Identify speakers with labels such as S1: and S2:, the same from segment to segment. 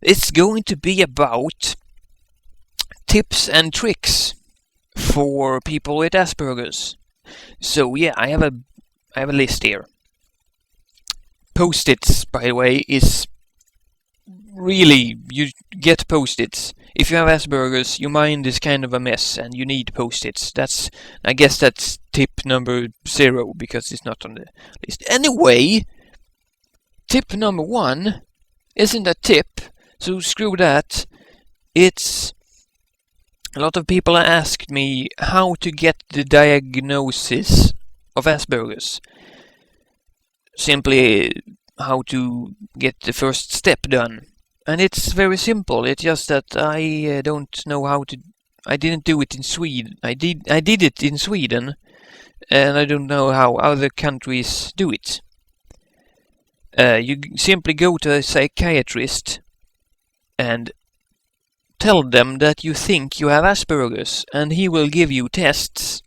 S1: It's going to be about tips and tricks for people with Asperger's. So yeah, I have a list here. Post-its, by the way, is really, you get post-its. If you have Asperger's, your mind is kind of a mess and you need post-its. I guess that's tip number 0 because it's not on the list. Anyway, tip number 1 isn't a tip, so screw that. It's a lot of people asked me how to get the diagnosis of Asperger's. Simply how to get the first step done. And it's very simple. It's just that I don't know how to. I didn't do it in Sweden. I did it in Sweden, and I don't know how other countries do it. You simply go to a psychiatrist and tell them that you think you have Asperger's, and he will give you tests,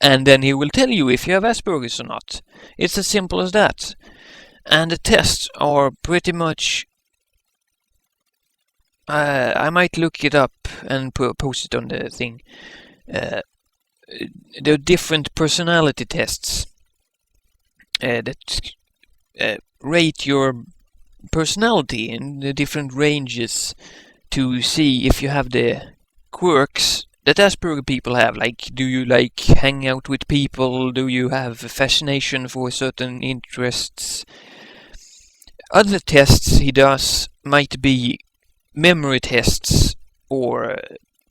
S1: and then he will tell you if you have Asperger's or not. It's as simple as that. And the tests are pretty much... I might look it up and post it on the thing. There are different personality tests that rate your personality in the different ranges to see if you have the quirks that Asperger people have. Like, do you like hang out with people? Do you have a fascination for certain interests? Other tests he does might be memory tests or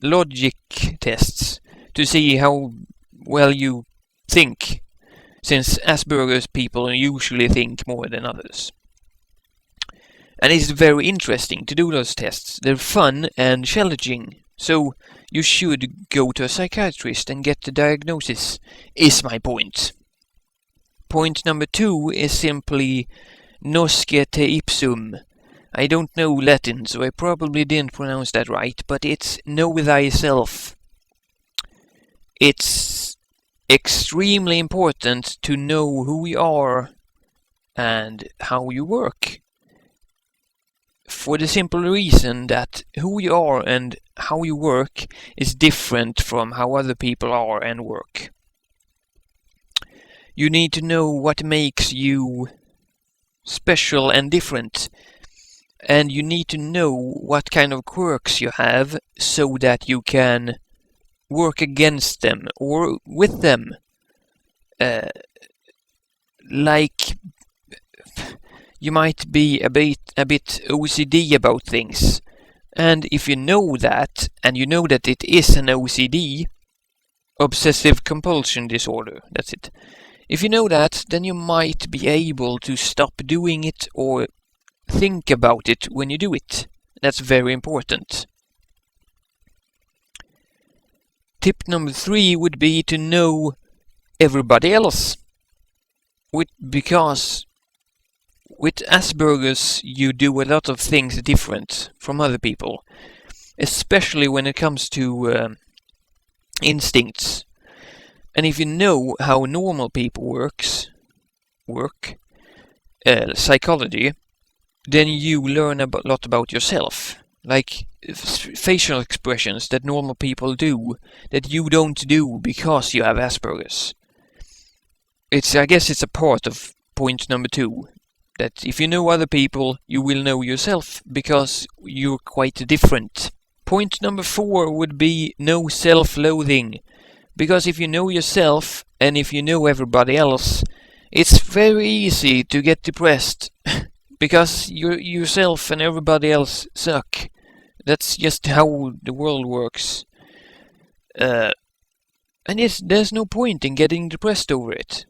S1: logic tests to see how well you think, since Asperger's people usually think more than others. And it's very interesting to do those tests. They're fun and challenging, so you should go to a psychiatrist and get the diagnosis, is my point. Point number 2 is simply nosce te ipsum. I don't know Latin, so I probably didn't pronounce that right, but it's know thyself. It's extremely important to know who you are and how you work. For the simple reason that who you are and how you work is different from how other people are and work. You need to know what makes you special and different. And you need to know what kind of quirks you have so that you can work against them or with them. Like, you might be a bit OCD about things. And if you know that, and you know that it is an OCD, obsessive compulsion disorder, that's it. If you know that, then you might be able to stop doing it or think about it when you do it. That's very important. Tip number 3 would be to know everybody else. Because with Asperger's you do a lot of things different from other people. Especially when it comes to instincts. And if you know how normal people work, psychology, then you learn a lot about yourself. Like facial expressions that normal people do, that you don't do because you have Asperger's. I guess it's a part of point number 2. That if you know other people, you will know yourself because you're quite different. Point number 4 would be no self-loathing. Because if you know yourself and if you know everybody else, it's very easy to get depressed. Because yourself and everybody else suck. That's just how the world works. And yes, there's no point in getting depressed over it.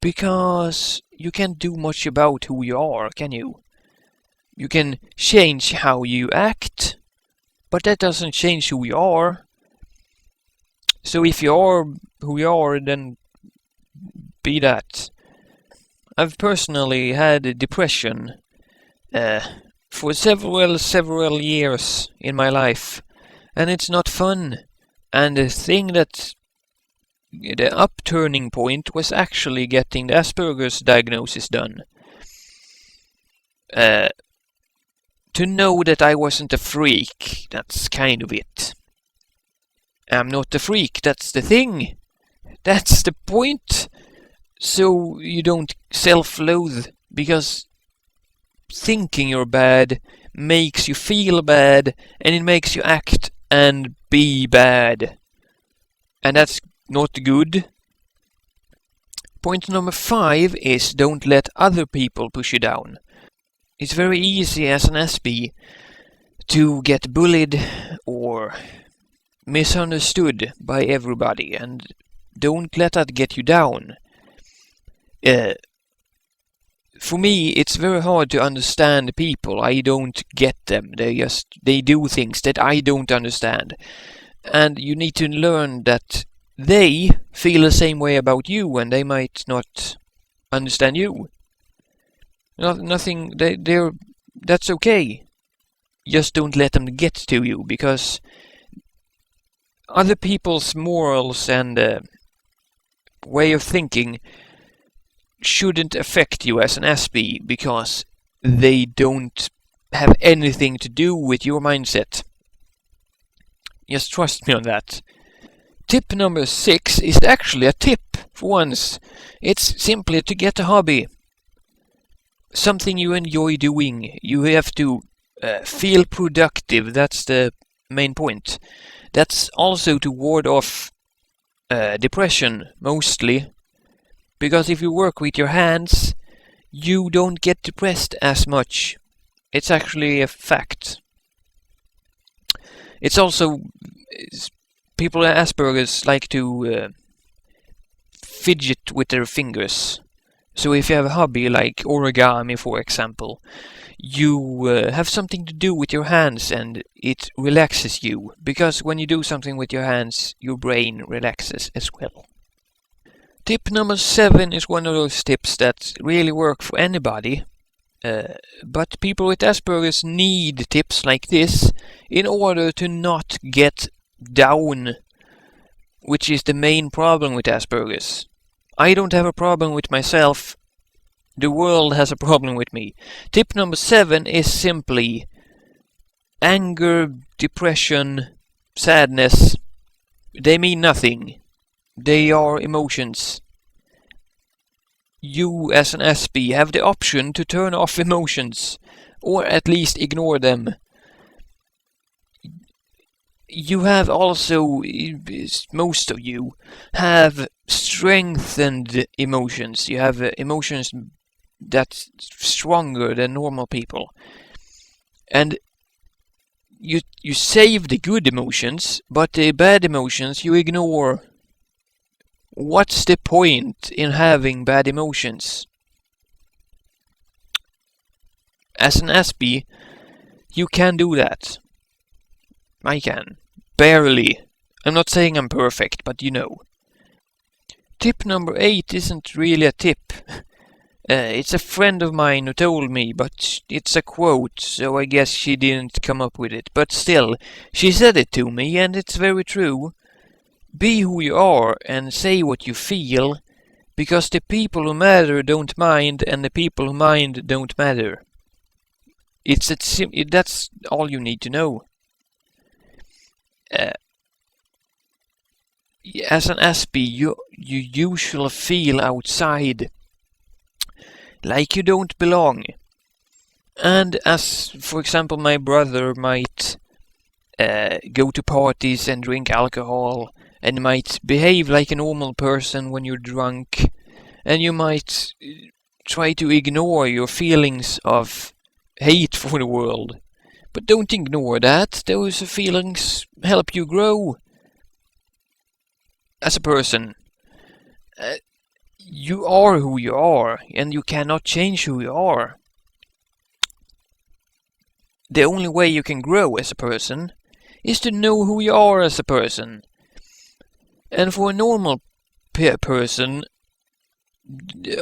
S1: Because you can't do much about who you are, can you? You can change how you act, but that doesn't change who you are. So if you are who you are, then be that. I've personally had depression for several years in my life, and it's not fun. And the upturning point was actually getting the Asperger's diagnosis done. to know that I wasn't a freak. That's kind of it. I'm not a freak, that's the thing. That's the point. So you don't self-loathe, because thinking you're bad makes you feel bad, and it makes you act and be bad. And that's not good. Point number 5 is don't let other people push you down. It's very easy as an SB to get bullied or misunderstood by everybody, and don't let that get you down. For me, it's very hard to understand people. I don't get them. They do things that I don't understand. And you need to learn that they feel the same way about you, and they might not understand you. Nothing. That's okay. Just don't let them get to you, because other people's morals and way of thinking shouldn't affect you as an SB, because they don't have anything to do with your mindset. Just trust me on that. Tip number 6 is actually a tip for once. It's simply to get a hobby. Something you enjoy doing. You have to feel productive. That's the main point. That's also to ward off depression, mostly. Because if you work with your hands, you don't get depressed as much. It's actually a fact. It's also... people with Asperger's like to fidget with their fingers. So if you have a hobby like origami, for example, you have something to do with your hands, and it relaxes you. Because when you do something with your hands, your brain relaxes as well. Tip number 7 is one of those tips that really work for anybody. But people with Asperger's need tips like this in order to not get down, which is the main problem with Asperger's. I don't have a problem with myself. The world has a problem with me. Tip number 7 is simply anger, depression, sadness. They mean nothing. They are emotions. You as an SB have the option to turn off emotions, or at least ignore them. You have also, most of you, have strengthened emotions. You have emotions that's stronger than normal people. And you save the good emotions, but the bad emotions you ignore. What's the point in having bad emotions? As an SB, you can do that. I can. Barely. I'm not saying I'm perfect, but you know. Tip number 8 isn't really a tip. It's a friend of mine who told me, but it's a quote, so I guess she didn't come up with it. But still, she said it to me, and it's very true. Be who you are and say what you feel, because the people who matter don't mind, and the people who mind don't matter. That's all you need to know. As an SB, you usually feel outside, like you don't belong. And as, for example, my brother might go to parties and drink alcohol, and might behave like a normal person when you're drunk, and you might try to ignore your feelings of hate for the world. But don't ignore that. Those feelings help you grow as a person. You are who you are, and you cannot change who you are. The only way you can grow as a person is to know who you are as a person. And for a normal person,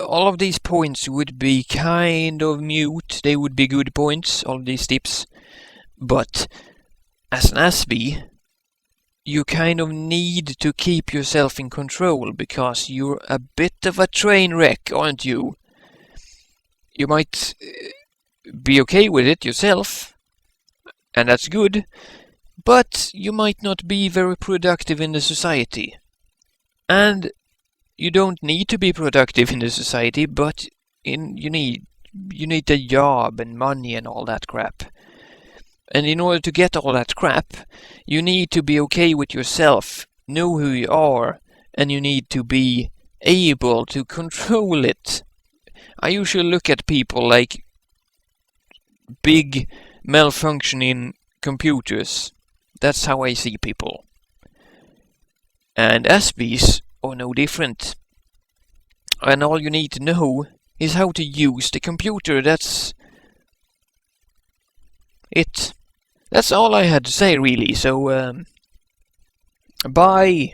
S1: all of these points would be kind of mute. They would be good points, all of these tips. But as an SB, you kind of need to keep yourself in control, because you're a bit of a train wreck, aren't you? You might be okay with it yourself, and that's good, but you might not be very productive in the society. And you don't need to be productive in the society, but you need a job and money and all that crap. And in order to get all that crap, you need to be okay with yourself, know who you are, and you need to be able to control it. I usually look at people like big malfunctioning computers. That's how I see people. And SBs are no different. And all you need to know is how to use the computer. That's it. That's all I had to say, really. So, bye.